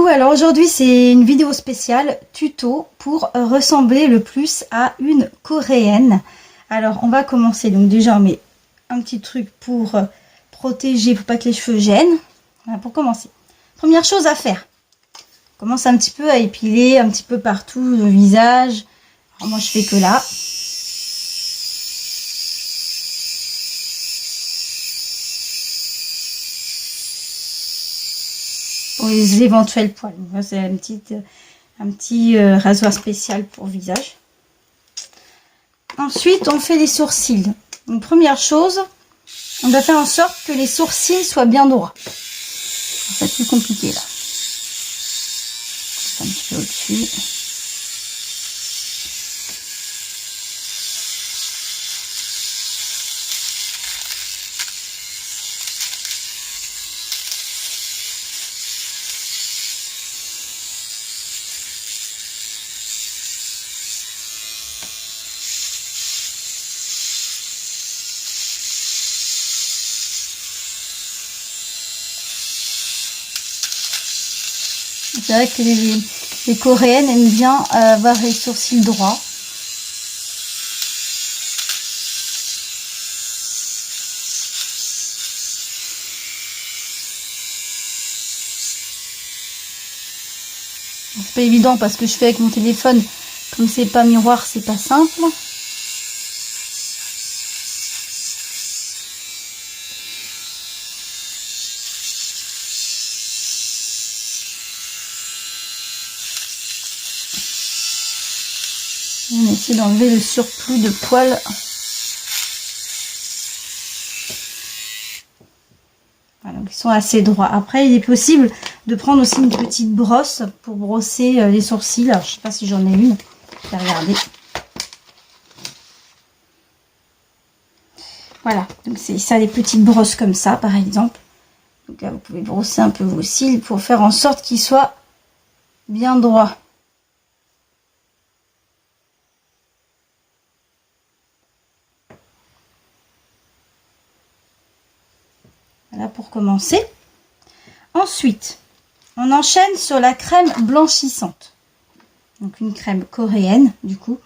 Coucou, alors aujourd'hui c'est une vidéo spéciale tuto pour ressembler le plus à une coréenne. Alors on va commencer, donc déjà on met un petit truc pour protéger, pour pas que les cheveux gênent. Voilà, pour commencer. Première chose à faire, on commence un petit peu à épiler un petit peu partout le visage. Alors moi je fais que là. Pour les éventuels poils. C'est un petit rasoir spécial pour visage. Ensuite, on fait les sourcils. Donc, première chose, on doit faire en sorte que les sourcils soient bien droits. C'est plus compliqué là. Un petit peu au-dessus. C'est vrai que les Coréennes aiment bien avoir les sourcils droits. C'est pas évident parce que je fais avec mon téléphone, comme c'est pas miroir, c'est pas simple. On essaie d'enlever le surplus de poils. Voilà, donc ils sont assez droits. Après, il est possible de prendre aussi une petite brosse pour brosser les sourcils. Alors, je sais pas si j'en ai une. Je vais regarder. Voilà, donc c'est ça, des petites brosses comme ça, par exemple. Donc là, vous pouvez brosser un peu vos cils pour faire en sorte qu'ils soient bien droits. Voilà pour commencer. Ensuite, on enchaîne sur la crème blanchissante. Donc une crème coréenne du coup.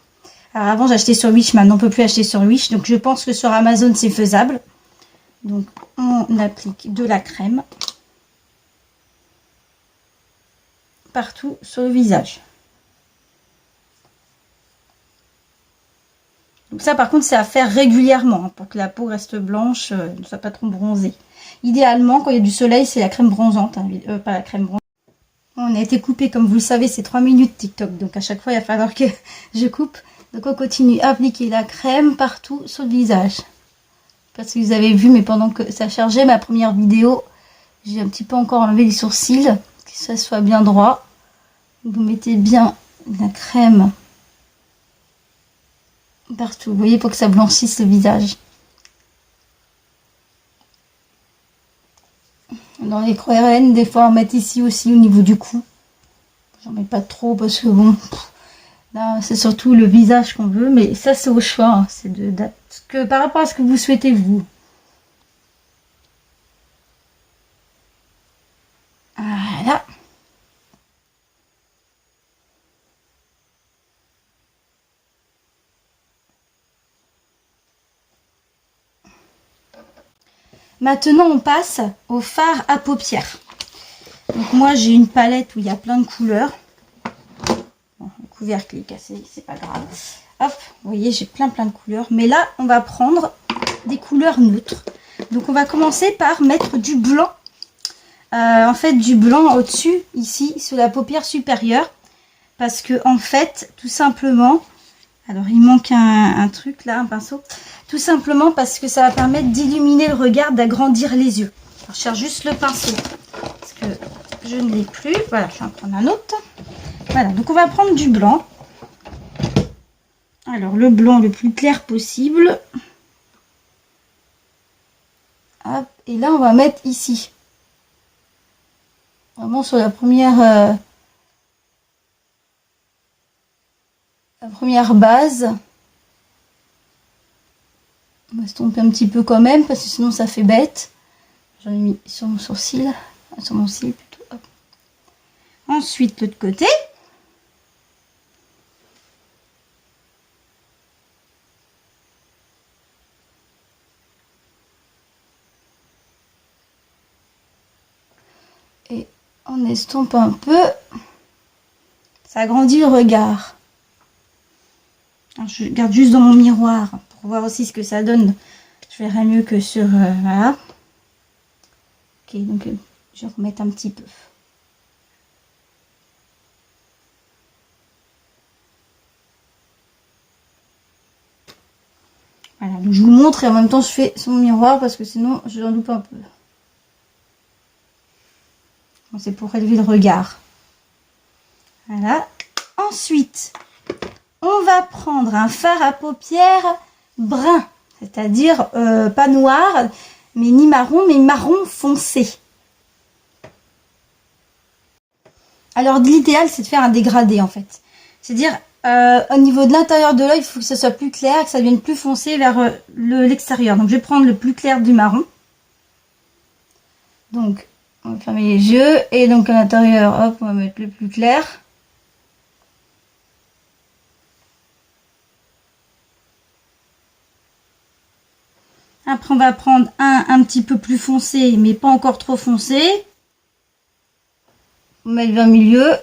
Alors avant j'achetais sur Wish, maintenant on ne peut plus acheter sur Wish. Donc je pense que sur Amazon c'est faisable. Donc on applique de la crème partout sur le visage. Donc ça par contre c'est à faire régulièrement hein, pour que la peau reste blanche, ne soit pas trop bronzée. Idéalement quand il y a du soleil c'est la crème bronzante, hein, pas la crème bronzante. On a été coupé comme vous le savez c'est 3 minutes TikTok, donc à chaque fois il va falloir que je coupe. Donc on continue à appliquer la crème partout sur le visage. Je sais pas si vous avez vu mais pendant que ça chargeait ma première vidéo, j'ai un petit peu encore enlevé les sourcils, que ça soit bien droit. Vous mettez bien la crème partout, vous voyez, pour que ça blanchisse le visage. Dans les coréennes, des fois on met ici aussi au niveau du cou. J'en mets pas trop parce que bon, là c'est surtout le visage qu'on veut, mais ça c'est au choix, hein. C'est par rapport à ce que vous souhaitez vous. Voilà. Maintenant, on passe au fard à paupières. Donc moi, j'ai une palette où il y a plein de couleurs. Bon, le couvercle est cassé, c'est pas grave. Hop, vous voyez, j'ai plein de couleurs. Mais là, on va prendre des couleurs neutres. Donc on va commencer par mettre du blanc. En fait, du blanc au-dessus, ici, sur la paupière supérieure. Parce que, en fait, tout simplement... Alors, il manque un truc là, un pinceau. Tout simplement parce que ça va permettre d'illuminer le regard, d'agrandir les yeux. Alors, je cherche juste le pinceau. Parce que je ne l'ai plus. Voilà, je vais en prendre un autre. Voilà, donc on va prendre du blanc. Alors, le blanc le plus clair possible. Hop, et là, on va mettre ici. Vraiment sur la première base. On va se tromper un petit peu quand même parce que sinon ça fait bête. J'en ai mis sur mon sourcil, sur mon cil plutôt. Hop. Ensuite, l'autre côté. Et on estompe un peu. Ça agrandit le regard. Alors, je regarde juste dans mon miroir pour voir aussi ce que ça donne. Je verrai mieux que sur... voilà. Ok, donc je vais remettre un petit peu. Voilà, donc je vous montre et en même temps je fais sur mon miroir parce que sinon je l'en loupe un peu. Bon, c'est pour élever le regard. Voilà. Ensuite, on va prendre un fard à paupières brun. C'est-à-dire pas noir, mais ni marron, mais marron foncé. Alors l'idéal c'est de faire un dégradé en fait. C'est-à-dire au niveau de l'intérieur de l'œil, il faut que ça soit plus clair, que ça devienne plus foncé vers l'extérieur. Donc je vais prendre le plus clair du marron. Donc on va fermer les yeux et donc à l'intérieur, hop, on va mettre le plus clair. Après on va prendre un petit peu plus foncé, mais pas encore trop foncé. On va mettre vers le milieu.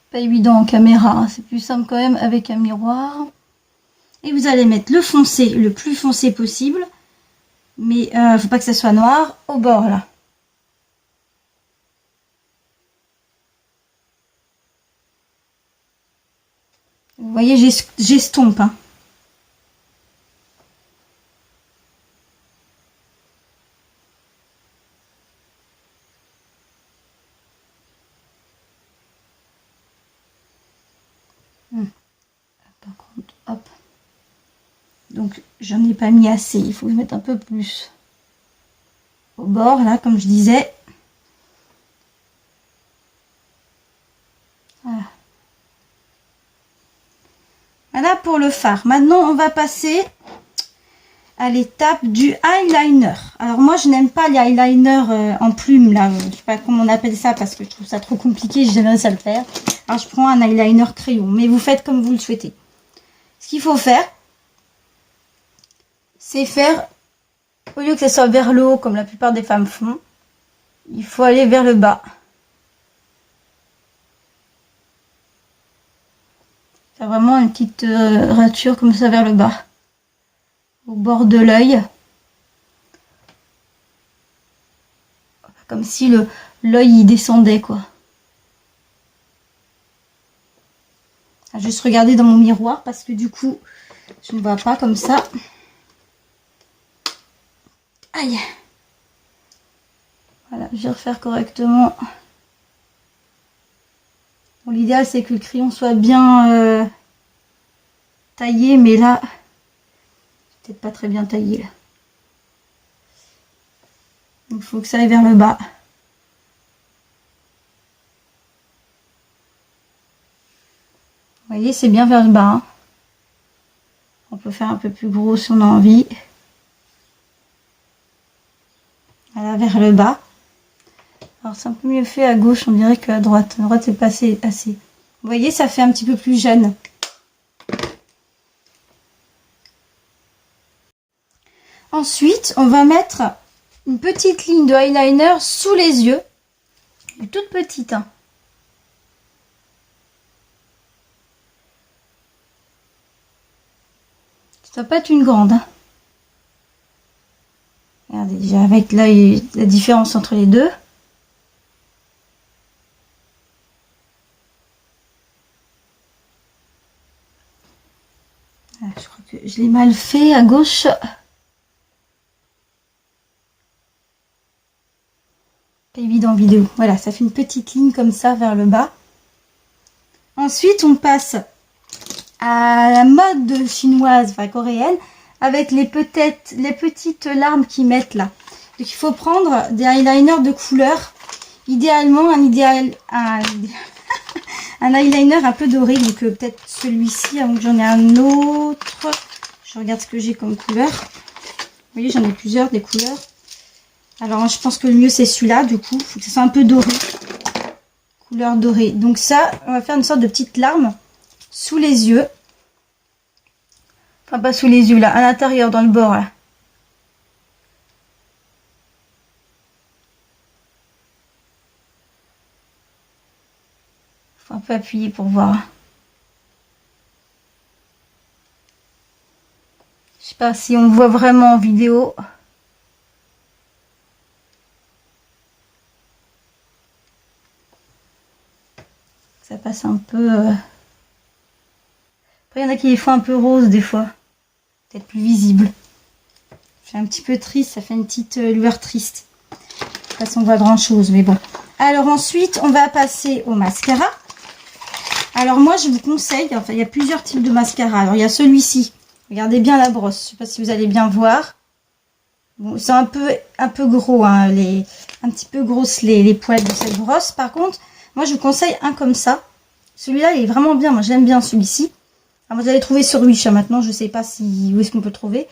Pas évident en caméra, hein. C'est plus simple quand même avec un miroir. Et vous allez mettre le foncé, le plus foncé possible. Mais faut pas que ça soit noir, au bord là. Vous voyez, j'estompe. Hein. Par contre, hop. Donc, j'en ai pas mis assez. Il faut que je mette un peu plus au bord, là, comme je disais. Voilà. Voilà pour le fard. Maintenant, on va passer à l'étape du eyeliner. Alors moi, je n'aime pas les eyeliners en plume, là. Je sais pas comment on appelle ça parce que je trouve ça trop compliqué. J'ai jamais réussi à le faire. Alors, je prends un eyeliner crayon. Mais vous faites comme vous le souhaitez. Ce qu'il faut faire, c'est faire, au lieu que ça soit vers le haut, comme la plupart des femmes font, il faut aller vers le bas. Faire vraiment une petite rature comme ça vers le bas. Au bord de l'œil. Comme si l'œil y descendait, quoi. Juste regarder dans mon miroir parce que du coup, je ne vois pas comme ça. Aïe. Voilà, je vais refaire correctement. Bon, l'idéal, c'est que le crayon soit bien taillé, mais là, peut-être pas très bien taillé. Là. Donc, il faut que ça aille vers le bas. Vous voyez, c'est bien vers le bas. Hein. On peut faire un peu plus gros si on a envie. Voilà, vers le bas. Alors, c'est un peu mieux fait à gauche, on dirait qu'à droite. À droite, c'est pas assez. Vous voyez, ça fait un petit peu plus jeune. Ensuite, on va mettre une petite ligne de eyeliner sous les yeux. Une toute petite. Hein. Ça doit pas être une grande. Hein. Regardez déjà avec l'œil, la différence entre les deux. Ah, je crois que je l'ai mal fait à gauche. Pas évident en vidéo. Voilà, ça fait une petite ligne comme ça vers le bas. Ensuite, on passe à la mode chinoise, enfin coréenne, avec les petites larmes qu'ils mettent là. Donc il faut prendre des eyeliners de couleur. Idéalement, un eyeliner un peu doré, donc peut-être celui-ci, avant que j'en ai un autre. Je regarde ce que j'ai comme couleur. Vous voyez, j'en ai plusieurs des couleurs. Alors, je pense que le mieux, c'est celui-là, du coup. Il faut que ça soit un peu doré. Couleur dorée. Donc ça, on va faire une sorte de petite larme sous les yeux. Enfin, pas sous les yeux, là, à l'intérieur, dans le bord, là. Faut un peu appuyer pour voir. Je sais pas si on voit vraiment en vidéo. Ça passe un peu... Après, il y en a qui les font un peu rose, des fois. Peut-être plus visible. C'est un petit peu triste, ça fait une petite lueur triste. Je sais pas si on voit grand-chose, mais bon. Alors ensuite, on va passer au mascara. Alors moi, je vous conseille, enfin, il y a plusieurs types de mascara. Alors, il y a celui-ci. Regardez bien la brosse. Je sais pas si vous allez bien voir. Bon, c'est un peu gros, hein, un petit peu grosses les poils de cette brosse. Par contre, moi, je vous conseille un comme ça. Celui-là, il est vraiment bien. Moi, j'aime bien celui-ci. Alors, vous allez trouver sur Wish. Hein, maintenant, je sais pas où est-ce qu'on peut trouver.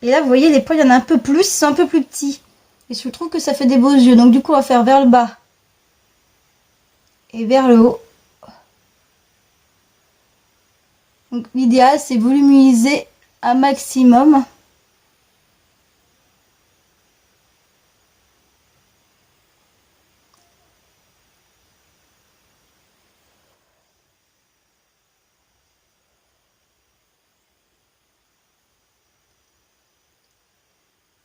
Et là, vous voyez, les poils, il y en a un peu plus. C'est un peu plus petit. Et je trouve que ça fait des beaux yeux. Donc, du coup, on va faire vers le bas et vers le haut. Donc, l'idéal, c'est volumiser un maximum.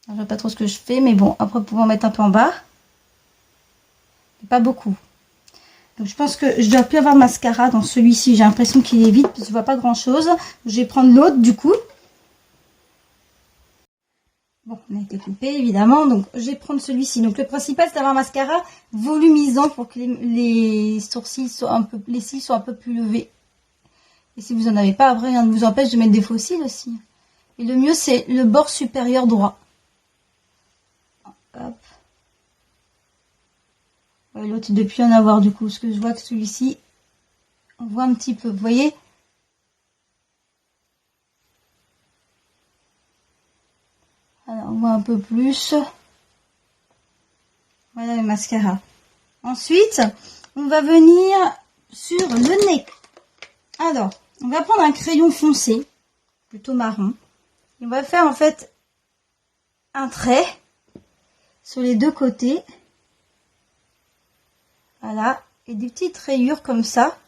Je vois pas trop ce que je fais, mais bon, après, vous pouvez en mettre un peu en bas. Mais pas beaucoup. Donc, je pense que je dois plus avoir de mascara dans celui-ci. J'ai l'impression qu'il est vide, parce que je vois pas grand-chose. Je vais prendre l'autre, du coup. Bon, on a été coupé, évidemment. Donc, je vais prendre celui-ci. Donc, le principal, c'est d'avoir un mascara volumisant pour que les sourcils soient un peu, les cils soient un peu plus levés. Et si vous en avez pas, après, rien ne vous empêche de mettre des faux cils aussi. Et le mieux, c'est le bord supérieur droit. Hop. Ouais, l'autre, il ne doit plus en avoir, du coup. Parce que je vois que celui-ci, on voit un petit peu. Vous voyez? Alors, on voit un peu plus. Voilà le mascara. Ensuite, on va venir sur le nez. Alors, on va prendre un crayon foncé, plutôt marron. Et on va faire en fait un trait sur les deux côtés. Voilà. Et des petites rayures comme ça.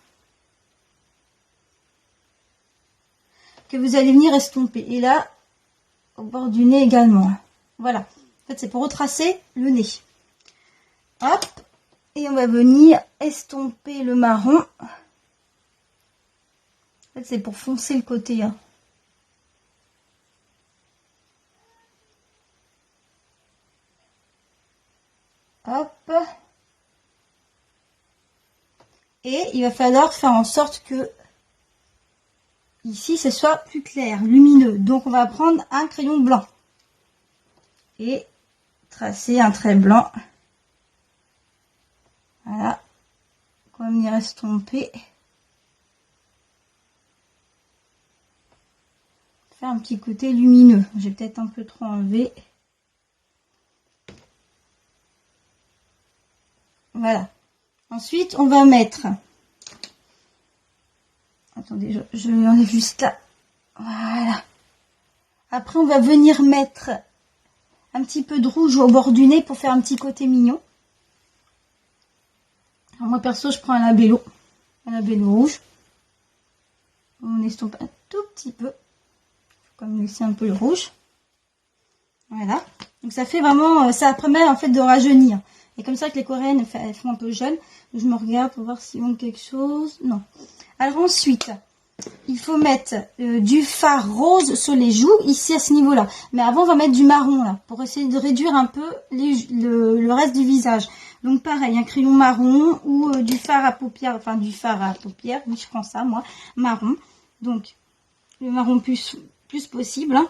Que vous allez venir estomper. Et là, au bord du nez également. Voilà. En fait, c'est pour retracer le nez. Hop. Et on va venir estomper le marron. En fait, c'est pour foncer le côté. Hein. Hop. Et il va falloir faire en sorte que ici, ce soit plus clair, lumineux. Donc, on va prendre un crayon blanc. Et tracer un trait blanc. Voilà. On va venir estomper. Faire un petit côté lumineux. J'ai peut-être un peu trop enlevé. Voilà. Ensuite, on va mettre... Attendez, je l'enlève juste là. Voilà. Après, on va venir mettre un petit peu de rouge au bord du nez pour faire un petit côté mignon. Alors moi, perso, je prends un labello rouge. On estompe un tout petit peu. Faut quand même laisser un peu le rouge. Voilà. Donc, ça fait vraiment... Ça permet, en fait, de rajeunir. Et comme ça que les coréennes, elles font un peu jeunes. Je me regarde pour voir s'il manque quelque chose. Non. Alors ensuite, il faut mettre du fard rose sur les joues, ici à ce niveau-là. Mais avant, on va mettre du marron là, pour essayer de réduire un peu le reste du visage. Donc pareil, un crayon marron ou du fard à paupières, enfin du fard à paupières, oui je prends ça moi, marron. Donc le marron plus possible. Hein.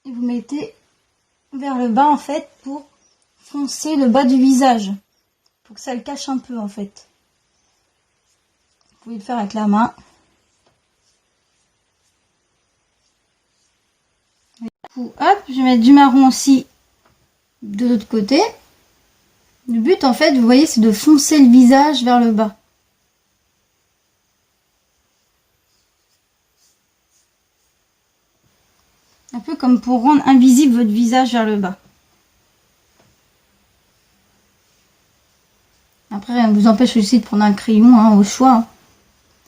Et vous mettez vers le bas en fait pour foncer le bas du visage. Pour que ça le cache un peu en fait. Vous pouvez le faire avec la main. coup, hop, je vais mettre du marron aussi de l'autre côté. Le but, en fait, vous voyez, c'est de foncer le visage vers le bas. Un peu comme pour rendre invisible votre visage vers le bas. Après, rien ne vous empêche aussi de prendre un crayon hein, au choix.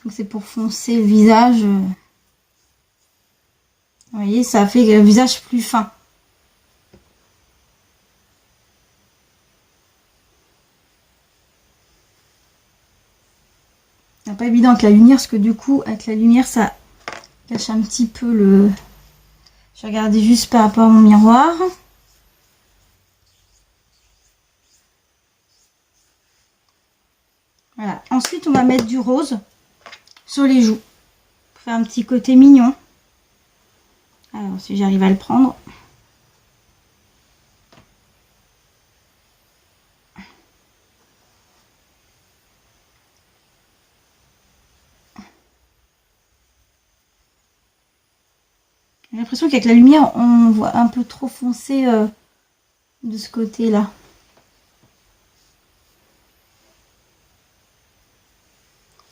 Donc c'est pour foncer le visage. Vous voyez, ça fait le visage plus fin. C'est pas évident avec la lumière, parce que du coup, avec la lumière, ça cache un petit peu le... Je vais regarder juste par rapport à mon miroir. Voilà. Ensuite, on va mettre du rose sur les joues. Pour faire un petit côté mignon. Alors, si j'arrive à le prendre. J'ai l'impression qu'avec la lumière, on voit un peu trop foncé de ce côté-là.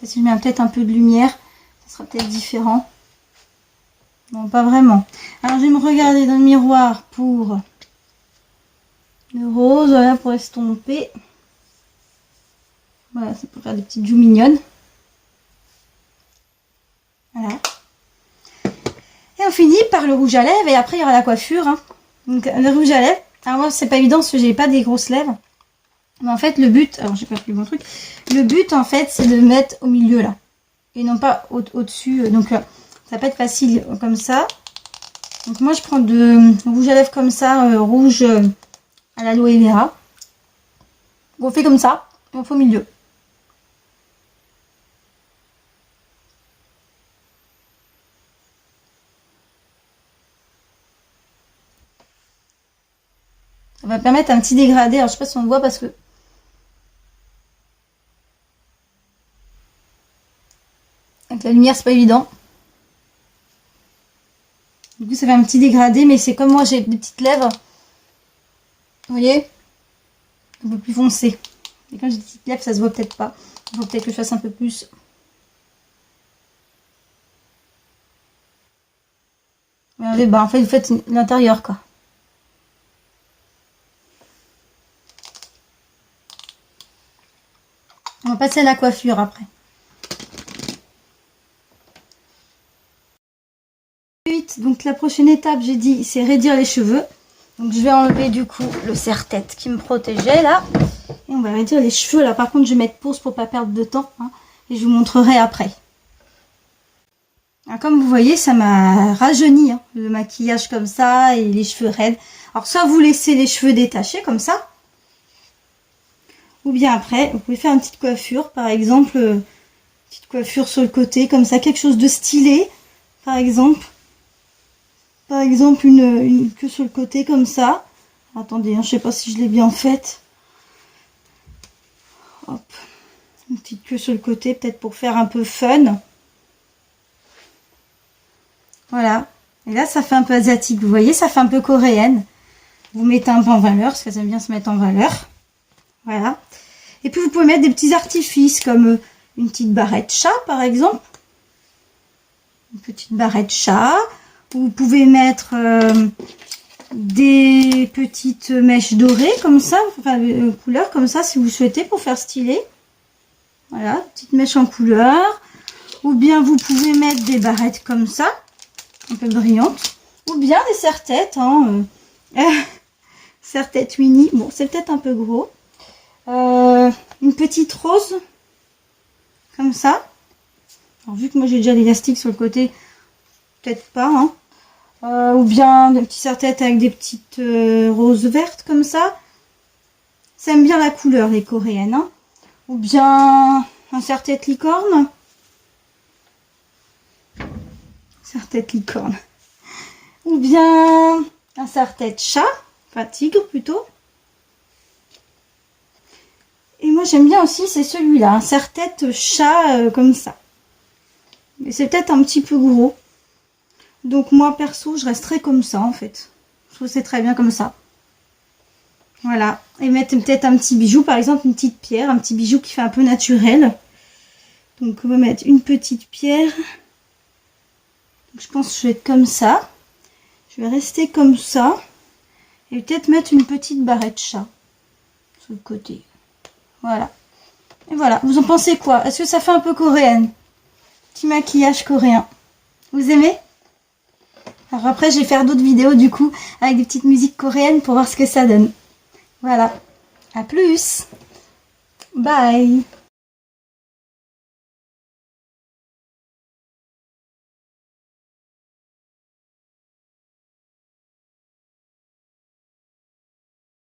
Si je mets peut-être un peu de lumière, ça sera peut-être différent. Non, pas vraiment. Alors, je vais me regarder dans le miroir pour le rose, voilà, pour estomper. Voilà, c'est pour faire des petites joues mignonnes. Voilà. Et on finit par le rouge à lèvres et après il y aura la coiffure. Hein. Donc le rouge à lèvres. Alors moi c'est pas évident parce que j'ai pas des grosses lèvres. Mais en fait le but, alors j'ai pas pris le bon truc. Le but en fait c'est de mettre au milieu là. Et non pas au-dessus. Donc ça peut être facile comme ça. Donc moi je prends de rouge à lèvres comme ça, rouge à l'aloe vera. On fait comme ça, et on fait au milieu. Ça va permettre un petit dégradé. Alors je sais pas si on le voit parce que avec la lumière c'est pas évident. Du coup ça fait un petit dégradé, mais c'est comme moi j'ai des petites lèvres. Vous voyez, un peu plus foncé. Et quand j'ai des petites lèvres ça se voit peut-être pas. Il faut peut-être que je fasse un peu plus. Regardez, bah en fait vous faites l'intérieur quoi. On va passer à la coiffure après. Ensuite, donc la prochaine étape, j'ai dit, c'est raidir les cheveux. Donc je vais enlever du coup le serre-tête qui me protégeait là. Et on va raidir les cheveux là. Par contre, je vais mettre pause pour pas perdre de temps. Hein, et je vous montrerai après. Alors, comme vous voyez, ça m'a rajeuni hein, le maquillage comme ça et les cheveux raides. Alors soit vous laissez les cheveux détachés comme ça. Ou bien après, vous pouvez faire une petite coiffure. Par exemple, petite coiffure sur le côté comme ça. Quelque chose de stylé. Par exemple. Une queue sur le côté comme ça. Attendez, hein, je sais pas si je l'ai bien faite. Hop. Une petite queue sur le côté, peut-être pour faire un peu fun. Voilà. Et là, ça fait un peu asiatique. Vous voyez, ça fait un peu coréenne. Vous mettez un peu en valeur, parce qu'elles aiment bien se mettre en valeur. Voilà. Et puis, vous pouvez mettre des petits artifices, comme une petite barrette chat, par exemple. Une petite barrette chat. Vous pouvez mettre des petites mèches dorées comme ça, enfin couleur comme ça si vous souhaitez pour faire stylé. Voilà, petite mèche en couleur. Ou bien vous pouvez mettre des barrettes comme ça, un peu brillantes. Ou bien des serre-têtes, hein, serre-tête Winnie. Bon, c'est peut-être un peu gros. Une petite rose comme ça. Alors, vu que moi j'ai déjà l'élastique sur le côté, peut-être pas, hein. Ou bien des petits serre-têtes avec des petites roses vertes comme ça. Ça aime bien la couleur, les coréennes. Hein. Ou bien un serre-tête licorne. Serre-tête licorne. Ou bien un serre-tête chat. Enfin, tigre plutôt. Et moi j'aime bien aussi, c'est celui-là. Un serre-tête chat comme ça. Mais c'est peut-être un petit peu gros. Donc moi perso je resterai comme ça en fait. Je trouve que c'est très bien comme ça. Voilà. Et mettre peut-être un petit bijou, par exemple une petite pierre, un petit bijou qui fait un peu naturel. Donc on va mettre une petite pierre. Donc, je pense que je vais être comme ça. Je vais rester comme ça. Et peut-être mettre une petite barrette chat sur le côté. Voilà. Et voilà. Vous en pensez quoi? Est-ce que ça fait un peu coréenne? Petit maquillage coréen. Vous aimez? Alors après, je vais faire d'autres vidéos du coup avec des petites musiques coréennes pour voir ce que ça donne. Voilà. À plus. Bye.